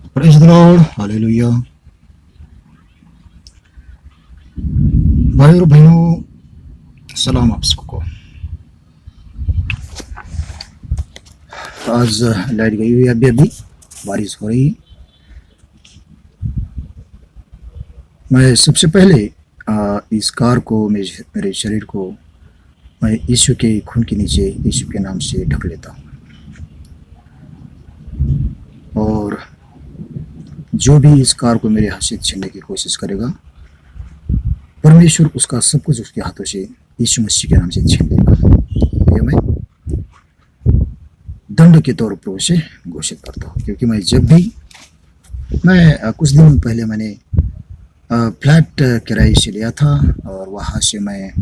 Praise the Lord, hallelujah. भाई और बहनों, सलाम आप सबको। आज लाइट गई हुई है, अभी अभी बारिश हो रही है। मैं सबसे पहले इस कार को, मेरे शरीर को मैं यीशु के खून के नीचे, यीशु के नाम से ढक लेता हूँ। और जो भी इस कार को मेरे हाथ से छीनने की कोशिश करेगा, परमेश्वर उसका सब कुछ उसके हाथों से यीशु मसीह के नाम से छीन लेगा। ये मैं दंड के तौर पर उसे घोषित करता हूँ, क्योंकि मैं कुछ दिनों पहले मैंने फ्लैट किराए से लिया था, और वहाँ से मैं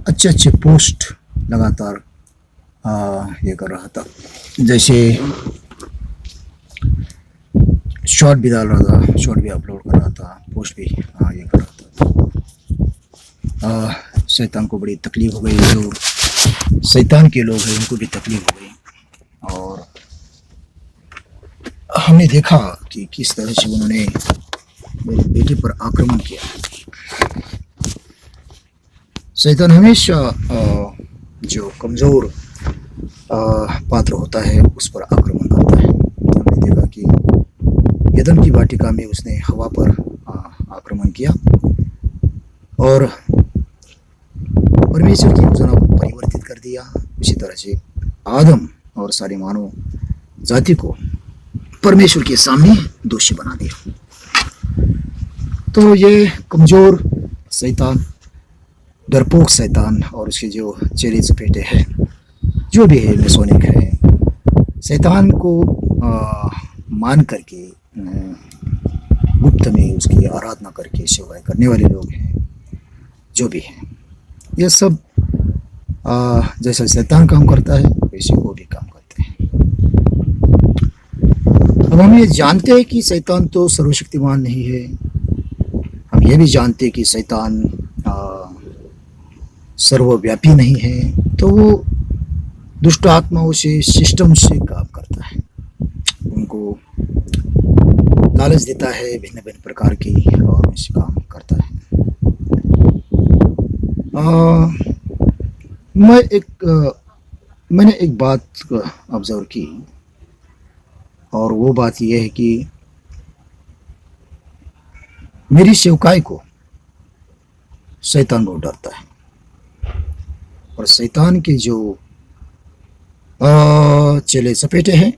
अच्छे अच्छे पोस्ट लगातार ये कर रहा था। जैसे शॉर्ट भी डाल रहा था, शॉर्ट भी अपलोड कर रहा था, पोस्ट भी ये कर रहा था। शैतान को बड़ी तकलीफ हो गई, जो शैतान के लोग हैं उनको भी तकलीफ हो गई। और हमने देखा कि किस तरह से उन्होंने मेरी बेटी पर आक्रमण किया। शैतान हमेशा जो कमज़ोर पात्र होता है उस पर आक्रमण करता है। हमने देखा कि यदन की वाटिका में उसने हवा पर आक्रमण किया, और परमेश्वर की योजना को परिवर्तित कर दिया। उसी तरह से आदम और सारे मानव जाति को परमेश्वर के सामने दोषी बना दिया। तो ये कमज़ोर शैतान, डरपोक शैतान और उसके जो चेले चपेटे हैं, जो भी है, मेसोनिक है, शैतान को मान करके गुप्त में उसकी आराधना करके सेवाएं करने वाले लोग हैं, जो भी हैं, ये सब जैसा शैतान काम करता है वैसे वो भी काम करते हैं। अब हम ये जानते हैं कि शैतान तो सर्वशक्तिमान नहीं है। हम ये भी जानते हैं कि शैतान सर्वव्यापी नहीं है। तो वो दुष्ट आत्माओं से, सिस्टम से काम करता है, उनको लालच देता है भिन्न भिन्न प्रकार की, और उनसे काम करता है। मैंने एक बात ऑब्जर्व की, और वो बात यह है कि मेरी सेवकाई को शैतान बहुत डरता है, और शैतान के जो चेले सपेटे हैं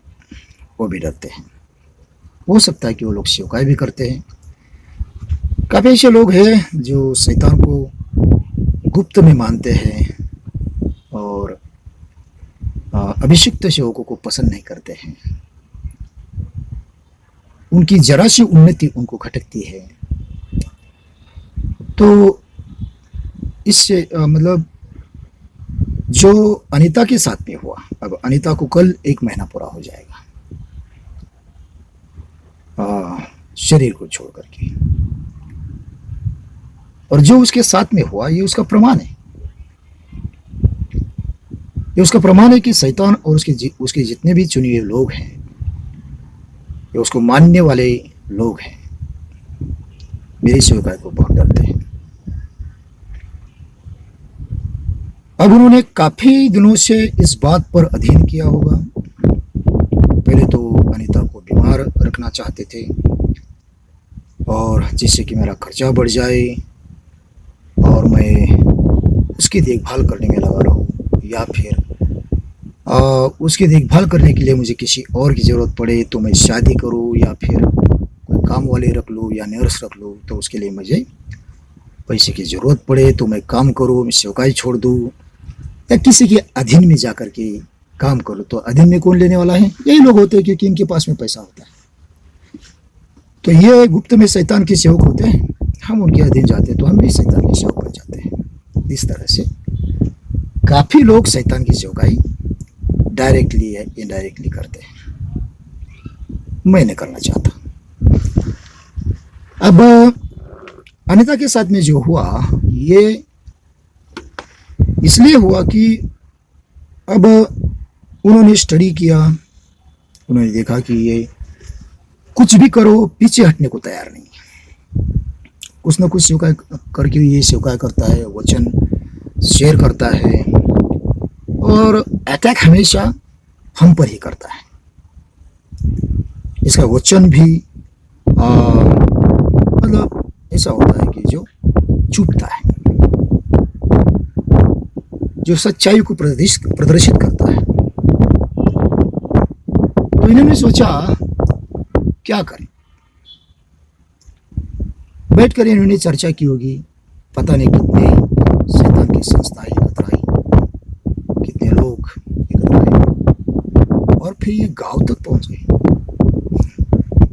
वो भी डरते हैं। हो सकता है कि वो लोग सेवकाई भी करते हैं। काफ़ी ऐसे लोग हैं जो शैतान को गुप्त में मानते हैं, और अभिषिक्त सेवकों को पसंद नहीं करते हैं। उनकी जरा सी उन्नति उनको खटकती है। तो इससे मतलब जो अनीता के साथ में हुआ, अब अनीता को कल 1 महीना पूरा हो जाएगा शरीर को छोड़ करके, और जो उसके साथ में हुआ ये उसका प्रमाण है। ये उसका प्रमाण है कि शैतान और उसके जितने भी चुने हुए लोग हैं, ये उसको मानने वाले लोग हैं, मेरी सेवकाई को बहुत डरते हैं। अब उन्होंने काफी दिनों से इस बात पर अध्ययन किया होगा। पहले तो अनीता को बीमार रखना चाहते थे, और जिससे कि मेरा खर्चा बढ़ जाए और मैं उसकी देखभाल करने में लगा रहूं, या फिर उसकी देखभाल करने के लिए मुझे किसी और की ज़रूरत पड़े तो मैं शादी करूं, या फिर कोई काम वाले रख लूं या नर्स रख लूं, तो उसके लिए मुझे पैसे की ज़रूरत पड़े तो मैं काम करूं, मैं सेवकाई छोड़ दूं, या किसी के अधीन में जा कर के काम करूं। तो अधीन में कौन लेने वाला है? यही लोग होते हैं, क्योंकि इनके पास में पैसा होता है। तो ये गुप्त में शैतान के सेवक होते हैं। हम उनके अधीन जाते हैं तो हम भी शैतान के सेवक बन जाते हैं। इस तरह से काफ़ी लोग शैतान की सेवकाई डायरेक्टली या इनडायरेक्टली करते हैं। मैं नहीं करना चाहता। अब अनीता के साथ में जो हुआ, ये इसलिए हुआ कि अब उन्होंने स्टडी किया, उन्होंने देखा कि ये कुछ भी करो, पीछे हटने को तैयार नहीं। कुछ न कुछ सेवकाई करके ये सेवकाई करता है, वचन शेयर करता है, और अटैक हमेशा हम पर ही करता है। इसका वचन भी मतलब ऐसा होता है कि जो चुपता है, जो सच्चाई को प्रदर्शित करता है। तो इन्होंने सोचा क्या करें। बैठकर इन्होंने चर्चा की होगी, पता नहीं कितने शैतान की संस्थाएं एकत्र आई, कितने लोग एकत्र आए, और फिर ये गांव तक पहुंच गए।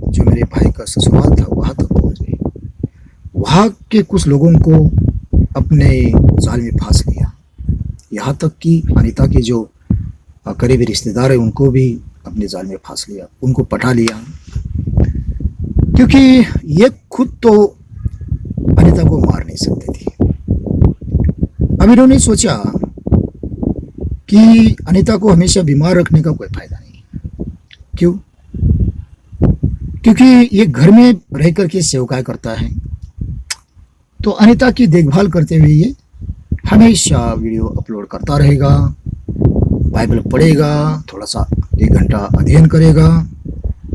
जो मेरे भाई का ससुराल था वहां तक पहुंच गए। वहां के कुछ लोगों को अपने जाल में फांस लिया। यहाँ तक कि अनीता के जो करीबी रिश्तेदार है उनको भी अपने जाल में फांस लिया, उनको पटा लिया, क्योंकि ये खुद तो अनीता को मार नहीं सकते थे। अब इन्होंने सोचा कि अनीता को हमेशा बीमार रखने का कोई फायदा नहीं। क्यों? क्योंकि ये घर में रह करके सेवकाई करता है, तो अनीता की देखभाल करते हुए ये हमेशा वीडियो अपलोड करता रहेगा, बाइबल पढ़ेगा, थोड़ा सा 1 घंटा अध्ययन करेगा,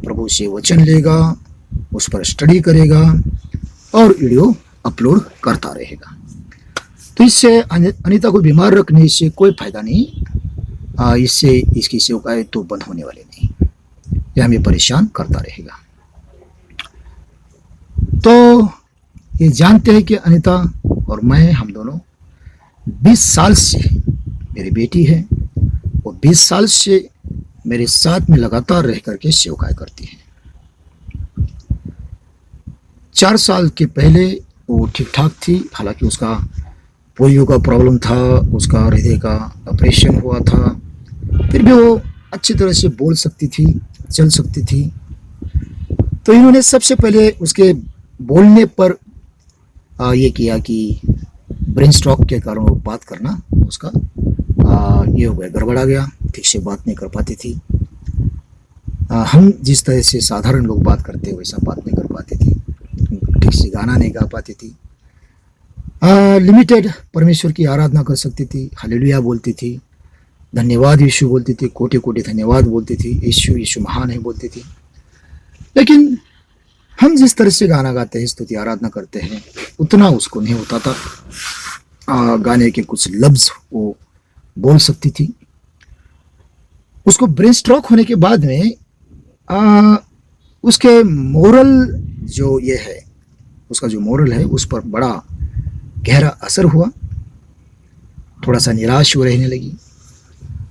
प्रभु से वचन लेगा, उस पर स्टडी करेगा और वीडियो अपलोड करता रहेगा। तो इससे अनीता को बीमार रखने से कोई फायदा नहीं, इससे इसकी सेवकाई तो बंद होने वाली नहीं, यह हमें परेशान करता रहेगा। तो ये जानते हैं कि अनीता और मैं, हम दोनों 20 साल से, मेरी बेटी है वो 20 साल से मेरे साथ में लगातार रह करके सेवकाई करती है। 4 साल के पहले वो ठीक ठाक थी, हालांकि उसका पोलियो का प्रॉब्लम था, उसका हृदय का ऑपरेशन हुआ था, फिर भी वो अच्छी तरह से बोल सकती थी, चल सकती थी। तो इन्होंने सबसे पहले उसके बोलने पर ये किया कि ब्रेन स्ट्रोक के कारण वो बात करना उसका ये हो गया, गड़बड़ा गया, ठीक से बात नहीं कर पाती थी। हम जिस तरह से साधारण लोग बात करते हैं वैसा बात नहीं कर पाती थी, ठीक से गाना नहीं गा पाती थी, लिमिटेड परमेश्वर की आराधना कर सकती थी, हालेलुया बोलती थी, धन्यवाद यीशु बोलती थी, कोटि कोटि धन्यवाद बोलती थी, यीशु यीशु महान है बोलती थी। लेकिन हम जिस तरह से गाना गाते हैं, स्तुति आराधना करते हैं, उतना उसको नहीं होता था। गाने के कुछ लफ्ज वो बोल सकती थी। उसको ब्रेन स्ट्रोक होने के बाद में उसके मोरल जो ये है, उसका जो मोरल है उस पर बड़ा गहरा असर हुआ, थोड़ा सा निराश हो रहने लगी।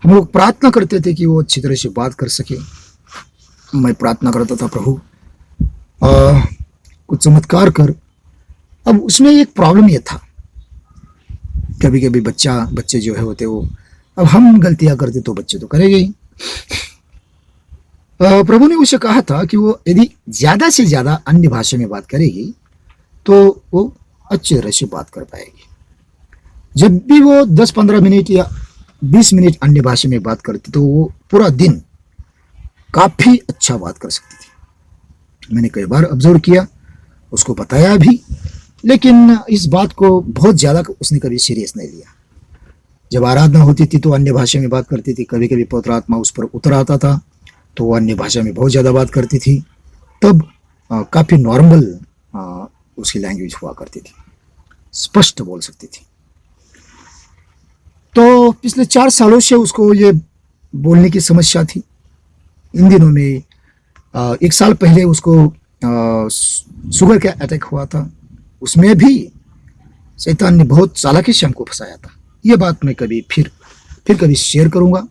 हम लोग प्रार्थना करते थे कि वो अच्छी तरह से बात कर सके। मैं प्रार्थना करता था, प्रभु कुछ चमत्कार कर। अब उसमें एक प्रॉब्लम ये था, कभी कभी बच्चे जो है होते वो, अब हम गलतियां करते तो बच्चे तो करेंगे ही। प्रभु ने उसे कहा था कि वो यदि ज्यादा से ज्यादा अन्य भाषा में बात करेगी तो वो अच्छी तरह से बात कर पाएगी। जब भी वो 10-15 मिनट या 20 मिनट अन्य भाषा में बात करती तो वो पूरा दिन काफी अच्छा बात कर सकती थी। मैंने कई बार ऑब्जर्व किया, उसको बताया भी, लेकिन इस बात को बहुत ज़्यादा उसने कभी सीरियस नहीं लिया। जब आराधना होती थी तो अन्य भाषा में बात करती थी, कभी कभी पवित्र आत्मा उस पर उतर आता था तो वो अन्य भाषा में बहुत ज़्यादा बात करती थी, तब काफ़ी नॉर्मल उसकी लैंग्वेज हुआ करती थी, स्पष्ट बोल सकती थी। तो पिछले 4 सालों से उसको ये बोलने की समस्या थी। इन दिनों में 1 साल पहले उसको शुगर का अटैक हुआ था, उसमें भी शैतान ने बहुत चालाकी से हमको फंसाया था। ये बात मैं कभी फिर कभी शेयर करूंगा।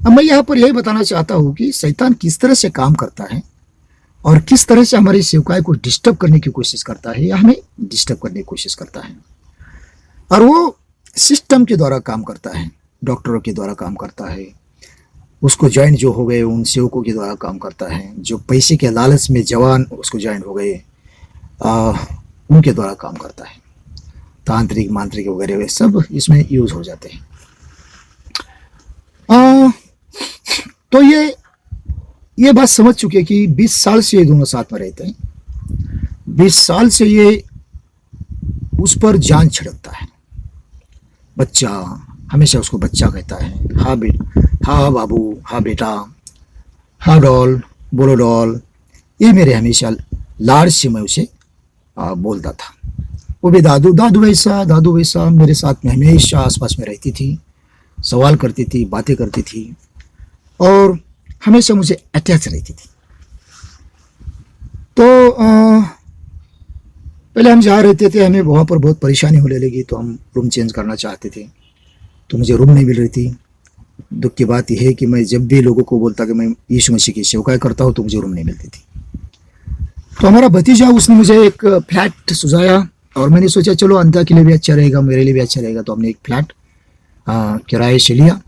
अब मैं यहाँ पर यही बताना चाहता हूँ कि शैतान किस तरह से काम करता है और किस तरह से हमारी सेवकाई को डिस्टर्ब करने की कोशिश करता है या हमें डिस्टर्ब करने की कोशिश करता है। और वो सिस्टम के द्वारा काम करता है, डॉक्टरों के द्वारा काम करता है, उसको ज्वाइंट जो हो गए उन सेवकों के द्वारा काम करता है, जो पैसे के लालच में जवान उसको ज्वाइंट हो गए उनके द्वारा काम करता है। तांत्रिक मांत्रिक वगैरह सब इसमें यूज हो जाते हैं। तो ये बात समझ चुके कि 20 साल से ये दोनों साथ में रहते हैं, 20 साल से ये उस पर जान छिड़कता है। बच्चा, हमेशा उसको बच्चा कहता है, हाँ हाँ बाबू, हाँ बेटा, हाँ डॉल, बोलो डॉल। ये मेरे हमेशा लाड़ से मैं उसे बोलता था। वो भी दादू दादू वैसा मेरे साथ में हमेशा आसपास में रहती थी, सवाल करती थी, बातें करती थी और हमेशा मुझे अटैच रहती थी। तो पहले हम जहाँ रहते थे हमें वहाँ पर बहुत परेशानी होने लगी, तो हम रूम चेंज करना चाहते थे, तो मुझे रूम नहीं मिल रही थी। दुख की बात यह है कि मैं जब भी लोगों को बोलता कि मैं यीशु मसीह की सेवकाई करता हूँ तो मुझे रूम नहीं मिलती थी। तो हमारा भतीजा उसने मुझे एक फ्लैट सुझाया और मैंने सोचा चलो अनिता के लिए भी अच्छा रहेगा, मेरे लिए भी अच्छा रहेगा, तो हमने एक फ्लैट किराए से लिया,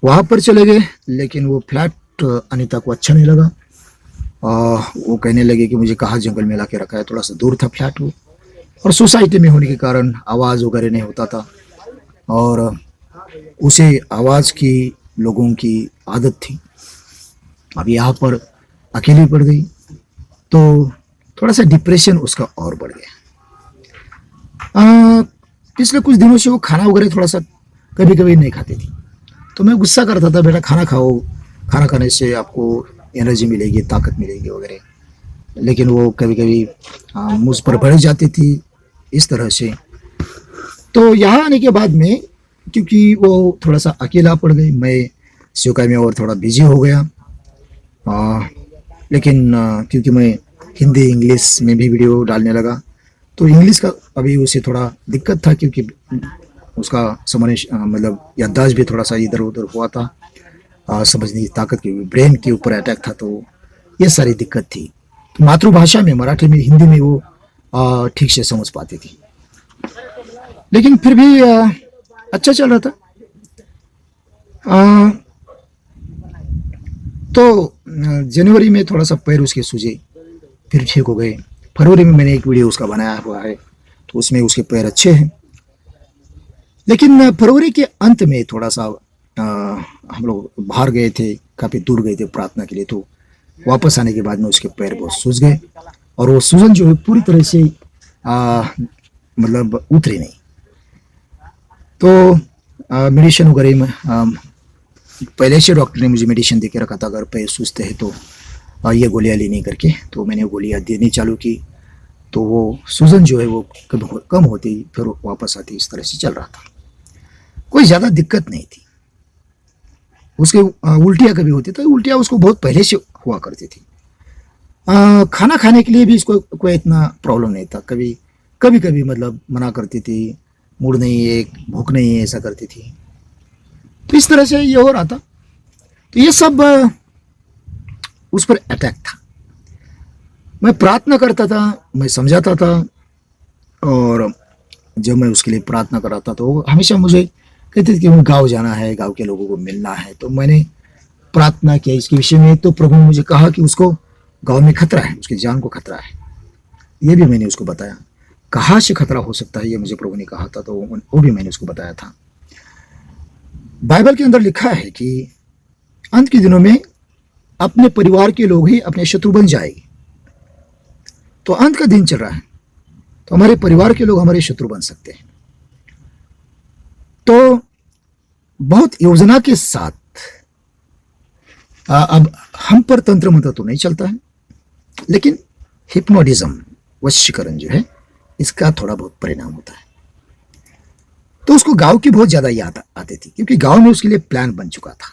वहाँ पर चले गए। लेकिन वो फ्लैट अनिता को अच्छा नहीं लगा। वो कहने लगे कि मुझे कहाँ जंगल में ला के रखा है, थोड़ा सा दूर था फ्लैट वो, और सोसाइटी में होने के कारण आवाज़ वगैरह नहीं होता था और उसे आवाज़ की लोगों की आदत थी। अब यहाँ पर अकेली पड़ गई तो थोड़ा सा डिप्रेशन उसका और बढ़ गया। पिछले कुछ दिनों से वो खाना वगैरह थोड़ा सा कभी कभी नहीं खाती थी, तो मैं गुस्सा करता था, बेटा खाना खाओ, खाना खाने से आपको एनर्जी मिलेगी, ताकत मिलेगी वगैरह। लेकिन वो कभी कभी मुझ पर बढ़ जाती थी इस तरह से। तो यहाँ आने के बाद में क्योंकि वो थोड़ा सा अकेला पड़ गई, मैं सेवकाई में और थोड़ा बिजी हो गया। लेकिन क्योंकि मैं हिंदी इंग्लिश में भी वीडियो डालने लगा, तो इंग्लिश का अभी उसे थोड़ा दिक्कत था क्योंकि उसका समझ मतलब याददाश्त भी थोड़ा सा इधर उधर हुआ था, समझने की ताकत की, ब्रेन के ऊपर अटैक था, तो ये सारी दिक्कत थी। मातृभाषा में मराठी में हिंदी में वो ठीक से समझ पाती थी, लेकिन फिर भी अच्छा चल रहा था। तो जनवरी में थोड़ा सा पैर उसके सूजे, फिर ठीक हो गए। फरवरी में मैंने एक वीडियो उसका बनाया हुआ है, तो उसमें उसके पैर अच्छे हैं। लेकिन फरवरी के अंत में थोड़ा सा हम लोग बाहर गए थे, काफ़ी दूर गए थे प्रार्थना के लिए, तो वापस आने के बाद में उसके पैर बहुत सूज गए और वो सूजन जो है पूरी तरह से मतलब उतरी नहीं। तो मेडिसिन वगैरह में पहले से डॉक्टर ने मुझे मेडिसिन दे के रखा था, अगर पैर सूजते हैं तो ये गोलियाँ लेनी करके, तो मैंने गोलियाँ देनी चालू की, तो वो सूजन जो है वो कम होती फिर वापस आती, इस तरह से चल रहा था। कोई ज़्यादा दिक्कत नहीं थी। उसके उल्टियाँ कभी होती थी, उल्टियाँ उसको बहुत पहले से हुआ करती थी। खाना खाने के लिए भी इसको कोई इतना प्रॉब्लम नहीं था, कभी कभी मतलब मना करती थी, मूड नहीं है, भूख नहीं है, ऐसा करती थी। तो इस तरह से ये हो रहा था। तो ये सब उस पर अटैक था। मैं प्रार्थना करता था, मैं समझाता था, और जब मैं उसके लिए प्रार्थना कर रहा था तो हमेशा मुझे कहते थे कि मुझे गाँव जाना है, गाँव के लोगों को मिलना है। तो मैंने प्रार्थना किया इसके विषय में, तो प्रभु ने मुझे कहा कि उसको गाँव में खतरा है, उसकी जान को खतरा है। ये भी मैंने उसको बताया, कहाँ से खतरा हो सकता है ये मुझे प्रभु ने कहा था, तो वो भी मैंने उसको बताया था। बाइबल के अंदर लिखा है कि अंत के दिनों में अपने परिवार के लोग ही अपने शत्रु बन जाएंगे। तो अंत का दिन चल रहा है, तो हमारे परिवार के लोग हमारे शत्रु बन सकते हैं। तो बहुत योजना के साथ अब हम पर तंत्र मंत्र तो नहीं चलता है, लेकिन हिप्नोटिज्म, वशीकरण जो है, इसका थोड़ा बहुत परिणाम होता है। तो उसको गांव की बहुत ज्यादा याद आती थी, क्योंकि गांव में उसके लिए प्लान बन चुका था,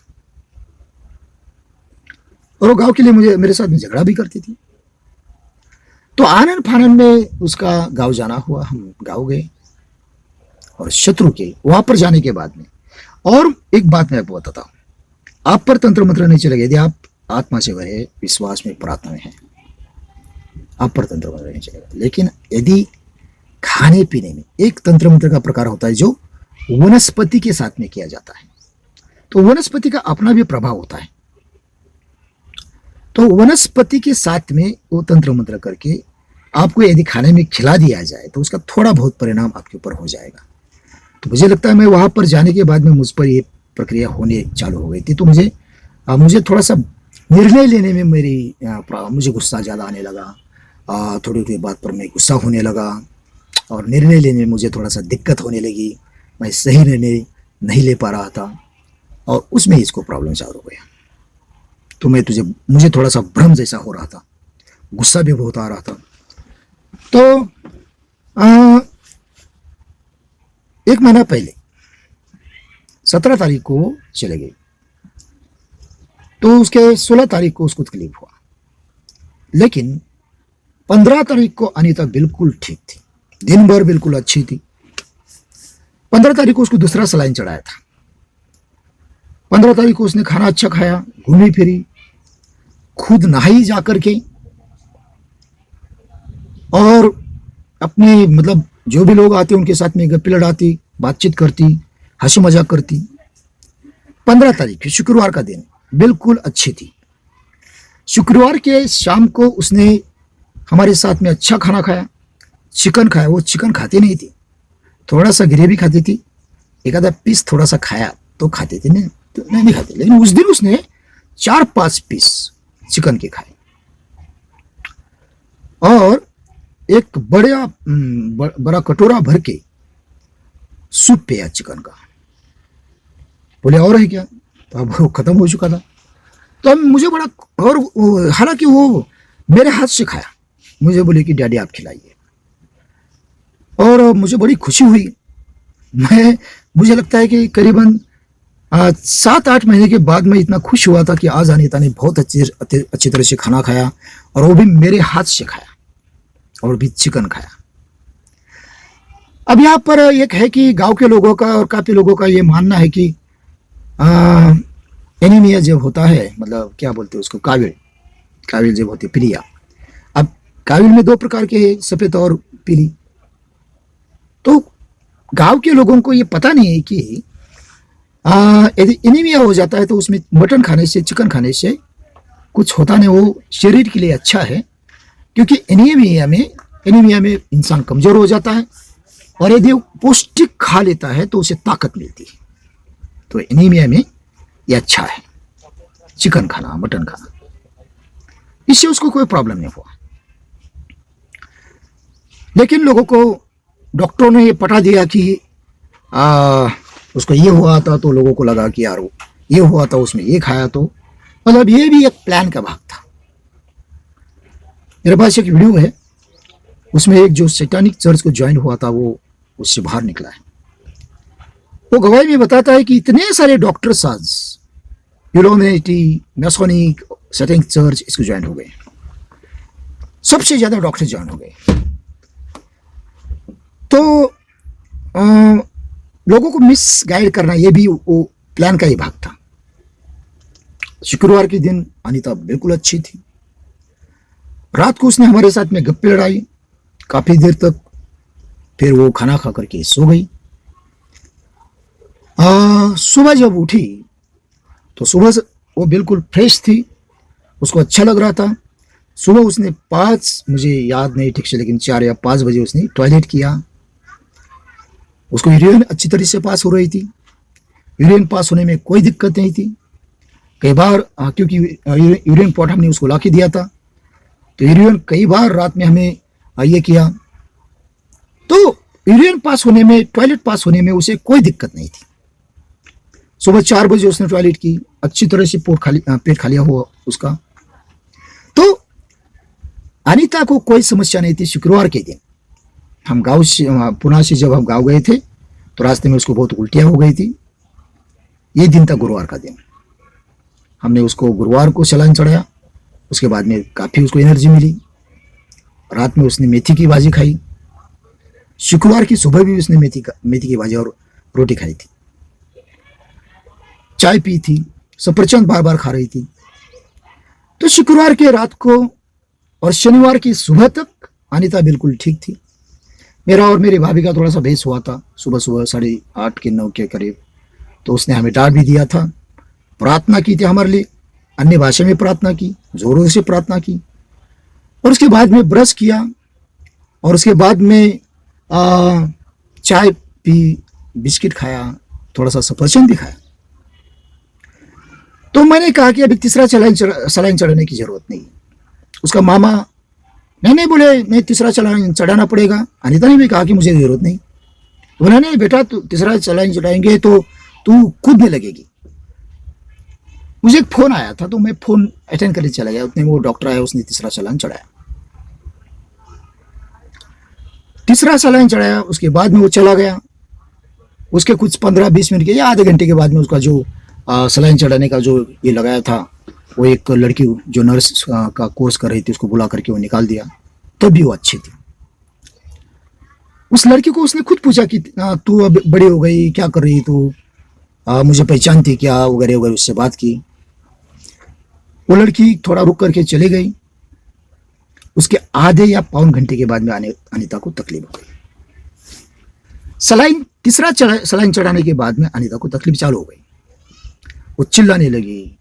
और वो गांव के लिए मेरे साथ में झगड़ा भी करती थी। तो आनंद फानंद में उसका गांव जाना हुआ, हम गांव गए, और शत्रु के वहां पर जाने के बाद में, और एक बात मैं आपको बताता हूं, आप पर तंत्र मंत्र नहीं चलेगा यदि आप आत्मा से भरे विश्वास में प्रार्थना में हैं, आप पर तंत्र मंत्र नहीं चलेगा। लेकिन यदि खाने पीने में एक तंत्र मंत्र का प्रकार होता है जो वनस्पति के साथ में किया जाता है, तो वनस्पति का अपना भी प्रभाव होता है। तो वनस्पति के साथ में वो तंत्र मंत्र करके आपको यदि खाने में खिला दिया जाए तो उसका थोड़ा बहुत परिणाम आपके ऊपर हो जाएगा। तो मुझे लगता है मैं वहां पर जाने के बाद में मुझ पर ये प्रक्रिया होने चालू हो गई थी। तो मुझे थोड़ा सा निर्णय लेने में मुझे गुस्सा ज़्यादा आने लगा। थोड़ी थोड़ी बात पर मैं गुस्सा होने लगा और निर्णय लेने में मुझे थोड़ा सा दिक्कत होने लगी। मैं सही निर्णय नहीं ले पा रहा था और उसमें इसको प्रॉब्लम चालू हो गया। तो मुझे थोड़ा सा भ्रम जैसा हो रहा था, गुस्सा भी बहुत आ रहा था। तो आ, 1 महीना पहले 17 तारीख को चले गई, तो उसके 16 तारीख को उसको तकलीफ हुआ, लेकिन 15 तारीख को अनीता बिल्कुल ठीक थी, दिन भर बिल्कुल अच्छी थी। 15 तारीख को उसको दूसरा सलाइन चढ़ाया था। 15 तारीख को उसने खाना अच्छा खाया, घूमी फिरी, खुद नहाई जाकर के, और अपने मतलब जो भी लोग आते उनके साथ में गप्पे लड़ाती, बातचीत करती, हंसी मजाक करती। 15 तारीख शुक्रवार का दिन बिल्कुल अच्छी थी। शुक्रवार के शाम को उसने हमारे साथ में अच्छा खाना खाया, चिकन खाया। वो चिकन खाती नहीं थी, थोड़ा सा ग्रेवी खाती थी, एक आधा पीस थोड़ा सा खाया तो खाती थी, नहीं तो नहीं खाती। लेकिन उस दिन उसने 4-5 पीस चिकन के खाए और एक बड़ा कटोरा भर के सूप पिया चिकन का। बोले और है क्या? तो अब वो खत्म हो चुका था। तो अब मुझे बड़ा, और हालांकि वो मेरे हाथ से खाया, मुझे बोले कि डैडी आप खिलाइए, और मुझे बड़ी खुशी हुई। मुझे लगता है कि करीबन 7-8 महीने के बाद मैं इतना खुश हुआ था कि आज अनीता ने बहुत अच्छी तरह से खाना खाया, और वो भी मेरे हाथ से खाया, और भी चिकन खाया। अब यहाँ पर एक है कि गांव के लोगों का और काफी लोगों का ये मानना है कि एनीमिया जब होता है, मतलब क्या बोलते हैं उसको, काविल जब होती है, पीलिया। अब काविल में 2 प्रकार के हैं, सफेद और पीली। तो गांव के लोगों को ये पता नहीं है कि यदि एनीमिया हो जाता है तो उसमें मटन खाने से, चिकन खाने से कुछ होता नहीं, वो शरीर के लिए अच्छा है, क्योंकि एनीमिया में इंसान कमजोर हो जाता है, और यदि वो पौष्टिक खा लेता है तो उसे ताकत मिलती है। तो एनीमिया में ये अच्छा है चिकन खाना, मटन खाना, इससे उसको कोई प्रॉब्लम नहीं हुआ। लेकिन लोगों को डॉक्टरों ने ये पता दिया कि उसको ये हुआ था, तो लोगों को लगा कि यार ये हुआ था, उसमें ये खाया, तो मतलब ये भी एक प्लान का भाग था। मेरे पास एक वीडियो है, उसमें एक जो सैतानिक चर्च को ज्वाइन हुआ था वो उससे बाहर निकला है। वो गवाही में बताता है कि इतने सारे डॉक्टर्स आज यूलोमिनिटी, मैसोनिक, सैतानिक चर्च इसको ज्वाइन हो गए, सबसे ज्यादा डॉक्टर ज्वाइन हो गए। तो लोगों को मिस गाइड करना ये भी वो प्लान का ही भाग था। शुक्रवार के दिन अनीता बिल्कुल अच्छी थी। रात को उसने हमारे साथ में गप्पे लड़ाई काफी देर तक, फिर वो खाना खा करके सो गई। सुबह जब उठी तो सुबह से वो बिल्कुल फ्रेश थी, उसको अच्छा लग रहा था। सुबह उसने 5, मुझे याद नहीं ठीक से, लेकिन 4 या 5 बजे उसने टॉयलेट किया। उसको यूरिन अच्छी तरह से पास हो रही थी, यूरिन पास होने में कोई दिक्कत नहीं थी। कई बार क्योंकि यूरिन पॉट हमने उसको ला के दिया था, तो यूरिन कई बार रात में हमें ये किया, तो यूरिन पास होने में, टॉयलेट पास होने में उसे कोई दिक्कत नहीं थी। सुबह 4 बजे उसने टॉयलेट की, अच्छी तरह से पेट खाली हुआ उसका। तो अनीता को कोई समस्या नहीं थी। शुक्रवार के दिन हम गांव से, पुणे से जब हम गांव गए थे, तो रास्ते में उसको बहुत उल्टियां हो गई थी। ये दिन था गुरुवार का दिन। हमने उसको गुरुवार को सलाइन चढ़ाया, उसके बाद में काफ़ी उसको एनर्जी मिली। रात में उसने मेथी की भाजी खाई, शुक्रवार की सुबह भी उसने मेथी की भाजी और रोटी खाई थी, चाय पी थी, सफरचंद बार बार खा रही थी। तो शुक्रवार के रात को और शनिवार की सुबह तक अनीता बिल्कुल ठीक थी। मेरा और मेरी भाभी का थोड़ा सा बहस हुआ था सुबह 8:30 के 9 के करीब, तो उसने हमें डांट भी दिया था, प्रार्थना की थी हमारे लिए, अन्य भाषा में प्रार्थना की, जोरों से प्रार्थना की, और उसके बाद में ब्रश किया, और उसके बाद में चाय पी, बिस्किट खाया, थोड़ा सा सफरचंद भी खाया। तो मैंने कहा कि अभी तीसरा सलाइन चढ़ाने की जरूरत नहीं। उसका मामा नहीं नहीं बोले, नहीं तीसरा सलाइन चढ़ाना पड़ेगा। अनीता ने भी कहा कि मुझे जरूरत नहीं। बोला नहीं बेटा, तू तीसरा सलाइन चढ़ाएंगे तो तू कूदने लगेगी। मुझे एक फोन आया था तो मैं फोन अटेंड करने चला गया। उतने वो डॉक्टर आया, उसने तीसरा सलाइन चढ़ाया। तीसरा सलाइन चढ़ाया, उसके बाद में वो चला गया। उसके कुछ 15-20 मिनट के या आधे घंटे के बाद में उसका जो सलाइन चढ़ाने का जो ये लगाया था, वो एक लड़की जो नर्स का कोर्स कर रही थी उसको बुला करके वो निकाल दिया। तब भी वो अच्छी थी। उस लड़की को उसने खुद पूछा कि तू अब बड़ी हो गई, क्या कर रही तू, मुझे पहचानती क्या, वगैरह वगैरह। उससे बात की। वो लड़की थोड़ा रुक करके चली गई। उसके आधे या पौन घंटे के बाद में अनीता को तकलीफ हो गई। तीसरा सलाइन चढ़ाने के बाद में अनीता को तकलीफ चालू हो गई। वो चिल्लाने लगी,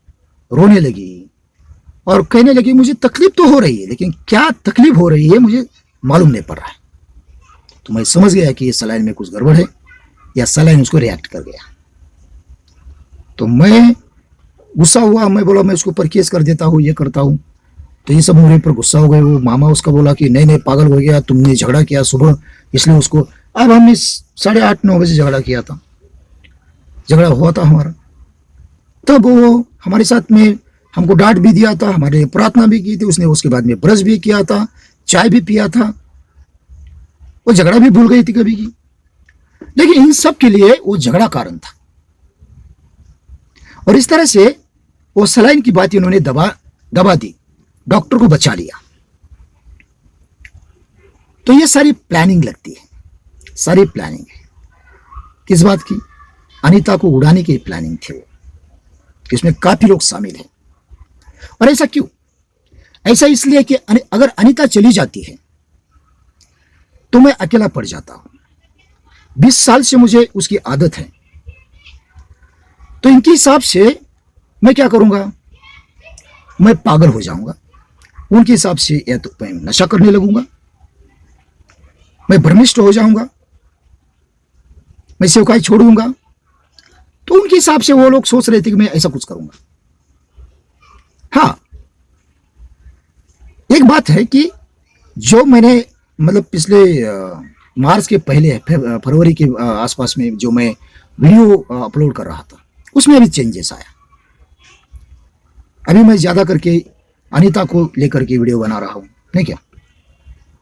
रोने लगी और कहने लगी मुझे तकलीफ तो हो रही है, लेकिन क्या तकलीफ हो रही है मुझे मालूम नहीं पड़ रहा है। तो मैं समझ गया कि ये सलाइन में कुछ गड़बड़ है या सलाइन उसको रिएक्ट कर गया। तो मैं गुस्सा हुआ। मैं बोला मैं उसके ऊपर केस कर देता हूँ, ये करता हूँ। तो ये सब मेरे ऊपर गुस्सा हो गए। वो मामा उसका बोला कि नहीं नहीं पागल हो गया, तुमने झगड़ा किया सुबह इसलिए उसको। अब हमने 8:30-9 बजे झगड़ा किया था, झगड़ा हुआ था हमारा। तब वो हमारे साथ में हमको डांट भी दिया था, हमारे प्रार्थना भी की थी उसने। उसके बाद में ब्रश भी किया था, चाय भी पिया था। वो झगड़ा भी भूल गई थी कभी की। लेकिन इन सब के लिए वो झगड़ा कारण था। और इस तरह से वो सलाइन की बात इन्होंने दबा दी, डॉक्टर को बचा लिया। तो ये सारी प्लानिंग लगती है, सारी प्लानिंग है। किस बात की? अनीता को उड़ाने की प्लानिंग थी वो। इसमें काफी लोग शामिल हैं। और ऐसा क्यों? ऐसा इसलिए कि अगर अनीता चली जाती है तो मैं अकेला पड़ जाता हूं। 20 साल से मुझे उसकी आदत है। तो इनके हिसाब से मैं क्या करूंगा? मैं पागल हो जाऊंगा। उनके हिसाब से या तो मैं नशा करने लगूंगा, मैं भ्रमिष्ट हो जाऊंगा, मैं सेवकाई छोड़ दूंगा। तो उनके हिसाब से वो लोग सोच रहे थे कि मैं ऐसा कुछ करूंगा। हाँ, एक बात है कि जो मैंने मतलब पिछले मार्च के पहले फरवरी के आसपास में जो मैं वीडियो अपलोड कर रहा था, उसमें अभी चेंजेस आया। अभी मैं ज्यादा करके अनीता को लेकर के वीडियो बना रहा हूं, नहीं क्या?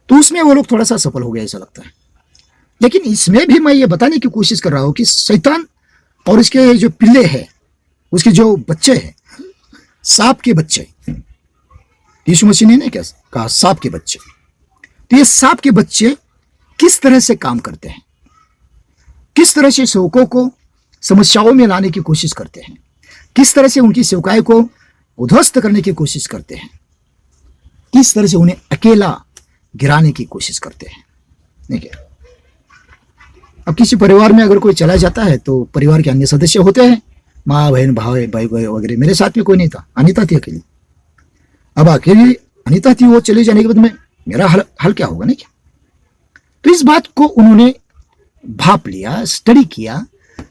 तो उसमें वो लोग थोड़ा सा सफल हो गया ऐसा लगता है। लेकिन इसमें भी मैं ये बताने की कोशिश कर रहा हूं कि शैतान और इसके जो पिल्ले हैं, उसके जो बच्चे हैं, सांप के बच्चे, यीशु मसीह ने क्या कहा? सांप के बच्चे। तो ये सांप के बच्चे किस तरह से काम करते हैं, किस तरह से सेवकों को समस्याओं में लाने की कोशिश करते हैं, किस तरह से उनकी सेवकाई को उध्वस्त करने की कोशिश करते हैं, किस तरह से उन्हें अकेला गिराने की कोशिश करते हैं, नहीं क्या? अब किसी परिवार में अगर कोई चला जाता है तो परिवार के अन्य सदस्य होते हैं, माँ बहन भाई वगैरह। मेरे साथ में कोई नहीं था, अनीता थी अकेली। अब अकेली अनीता थी, वो चले जाने के बाद में मेरा हल क्या होगा, नहीं क्या? तो इस बात को उन्होंने भाप लिया, स्टडी किया।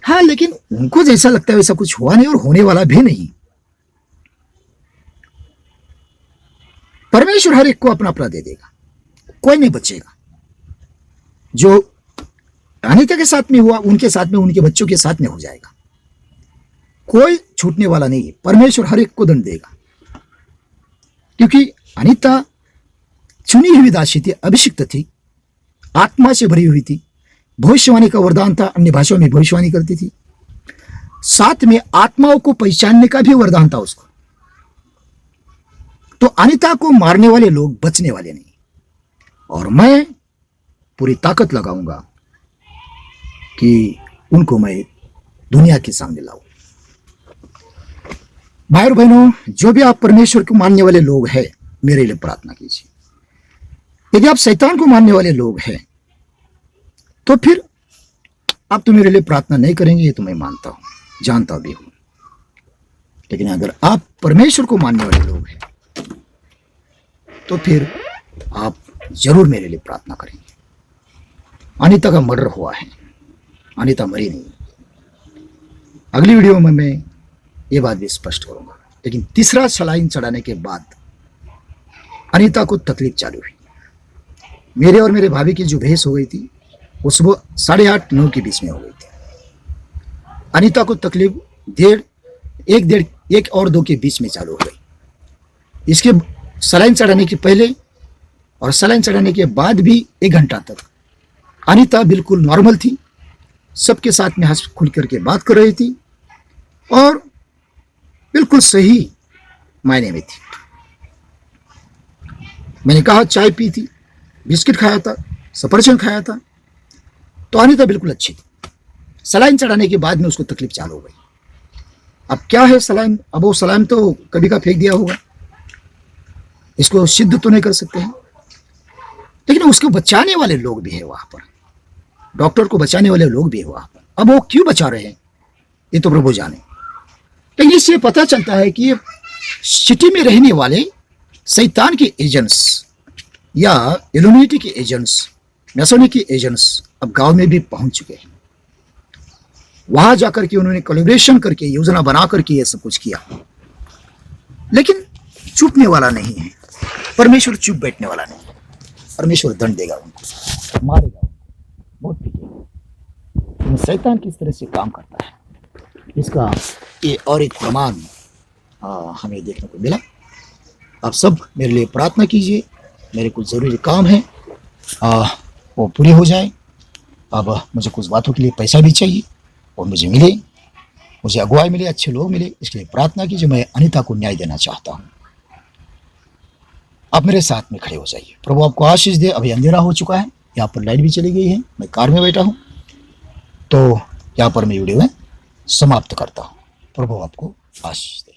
हाँ, लेकिन उनको जैसा लगता है वैसा कुछ हुआ नहीं और होने वाला भी नहीं। परमेश्वर हर एक को अपना अपना दे देगा, कोई नहीं बचेगा। जो अनीता के साथ में हुआ, उनके साथ में, उनके बच्चों के साथ में हो जाएगा। कोई छूटने वाला नहीं है। परमेश्वर हर एक को दंड देगा, क्योंकि अनीता चुनी हुई दासी थी, अभिषिक्त थी, आत्मा से भरी हुई थी, भविष्यवाणी का वरदान था, अन्य भाषाओं में भविष्यवाणी करती थी, साथ में आत्माओं को पहचानने का भी वरदान था उसको। तो अनीता को मारने वाले लोग बचने वाले नहीं, और मैं पूरी ताकत लगाऊंगा कि उनको मैं दुनिया के सामने लाऊं। भाई और बहनों, जो भी आप परमेश्वर को मानने वाले लोग हैं, मेरे लिए प्रार्थना कीजिए। यदि आप शैतान को मानने वाले लोग हैं तो फिर आप तो मेरे लिए प्रार्थना नहीं करेंगे, ये तो मैं मानता हूं, जानता भी हूं। लेकिन अगर आप परमेश्वर को मानने वाले लोग हैं तो फिर आप जरूर मेरे लिए प्रार्थना करेंगे। अनीता का मर्डर हुआ है, अनीता मरी नहीं। अगली वीडियो में मैं ये बात भी स्पष्ट करूंगा। लेकिन तीसरा सलाइन चढ़ाने के बाद अनीता को तकलीफ चालू हुई। मेरे और मेरे भाभी की जो बहस हो गई थी वो सुबह 8:30-9 के बीच में हो गई थी। अनीता को तकलीफ 1 और 2 के बीच में चालू हो गई। इसके सलाइन चढ़ाने के पहले और सलाइन चढ़ाने के बाद भी 1 घंटा तक अनीता बिल्कुल नॉर्मल थी, सबके साथ में हंस खुल करके बात कर रही थी और बिल्कुल सही मायने में थी। मैंने कहा चाय पी थी, बिस्किट खाया था, सफरचंद खाया था, तो अनीता बिल्कुल अच्छी थी। सलाइन चढ़ाने के बाद में उसको तकलीफ चालू हो गई। अब क्या है सलाइन, अब वो सलाइन तो कभी का फेंक दिया होगा, इसको सिद्ध तो नहीं कर सकते हैं, लेकिन उसको बचाने वाले लोग भी है वहां पर, डॉक्टर को बचाने वाले लोग भी है वहां पर। अब वो क्यों बचा रहे हैं ये तो प्रभु जाने, लेकिन इससे पता चलता है कि ये सिटी में रहने वाले शैतान के एजेंट्स या इल्यूमिनेटी के एजेंट्स, मैसोनिक के एजेंट्स अब गांव में भी पहुंच चुके हैं। वहां जाकर के उन्होंने कोलैबोरेशन करके योजना बना करके ये सब कुछ किया, लेकिन चुपने वाला नहीं है परमेश्वर, चुप बैठने वाला नहीं है। परमेश्वर दंड देगा उनको, मारेगा उनको, बहुत पीटेगा। शैतान किस तरह से काम करता है इसका ये और एक प्रमाण हमें देखने को मिला। आप सब मेरे लिए प्रार्थना कीजिए, मेरे कुछ ज़रूरी काम है वो पूरे हो जाए। अब मुझे कुछ बातों के लिए पैसा भी चाहिए और मुझे मिले, मुझे अगुवाई मिले, अच्छे लोग मिले, इसके लिए प्रार्थना कीजिए। मैं अनीता को न्याय देना चाहता हूँ। आप मेरे साथ में खड़े हो जाइए। प्रभु आपको आशीष दे। अभी अंधेरा हो चुका है, यहाँ पर लाइट भी चली गई है, मैं कार में बैठा हूँ, तो यहाँ पर मैं वीडियो में समाप्त करता हूँ। प्रभु आपको आशीष दे।